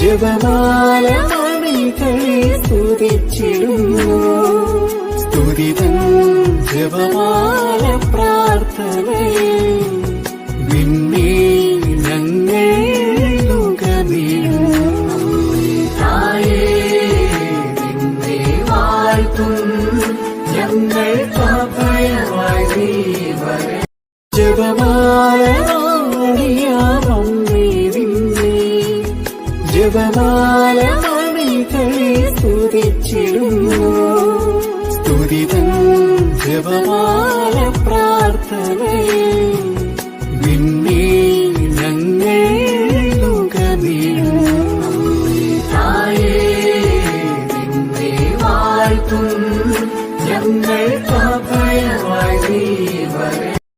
ജപമാല മണികളെ സ്തുതിച്ചിടുന്നു സ്തുതിതൻ ജപമാല പ്രാർത്ഥനയെ നിന്നെ ഞങ്ങൾ നുകമിടുന്നു തായേ നിന്നെ വാഴ്ത്തും ഞങ്ങൾ അഭയമായി നീ വരൂ ജപമാല ജപമാല മണികളെ സ്തുതിച്ചിടുന്നു സ്തുതിതൻ ജപമാല